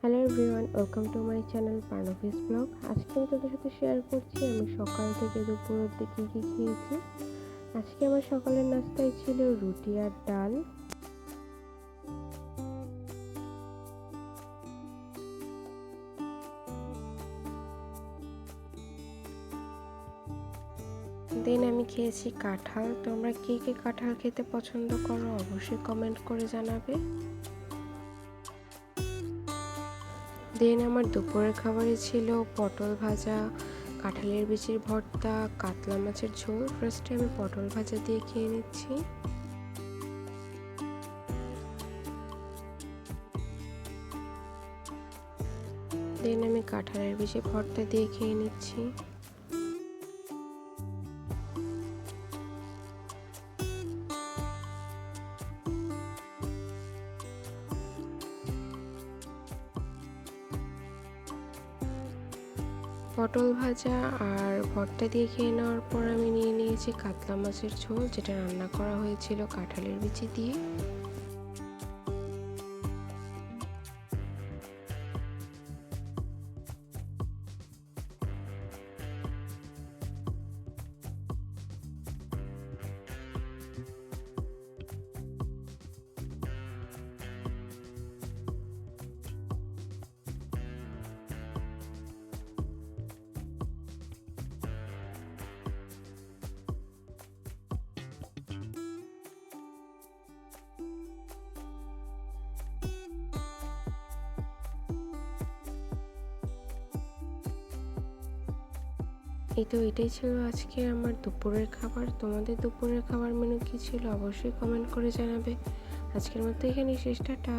Hello everyone, welcome to my channel Parnavi's blog. আজকে আমি তোদের সাথে শেয়ার করছি আমি সকাল থেকে দুপুর অবধি কী কী খেয়েছি। আজকে আমার সকালের নাস্তায় ছিল রুটি আর ডাল। দেন আমি খেয়েছি কাঁঠাল। তোমরা কে কে কাঁঠাল খেতে পছন্দ করো অবশ্যই কমেন্ট করে জানাবে। দেন আমার দুপুরের খাবারে ছিল পটল ভাজা, কাঁঠালের বিচির ভর্তা, কাতলা মাছের ঝোল। ফার্স্টে আমি পটল ভাজা দিয়ে খেয়ে নিচ্ছি। দেন আমি কাঁঠালের বিচি ভর্তা দিয়ে খেয়ে নিচ্ছি। পটল ভাজা আর ভর্তা দিয়ে খেয়ে নেওয়ার পর আমি নিয়ে নিয়েছি কাতলা মাছের ঝোল, যেটা রান্না করা হয়েছিল কাঁঠালের বিচি দিয়ে। এটাই ছিল আজকে আমার দুপুরের খাবার। তোমাদের দুপুরের খাবার মেনু কী ছিল অবশ্যই কমেন্ট করে জানাবে। আজকের মতো এখানেই শেষ, টাটা।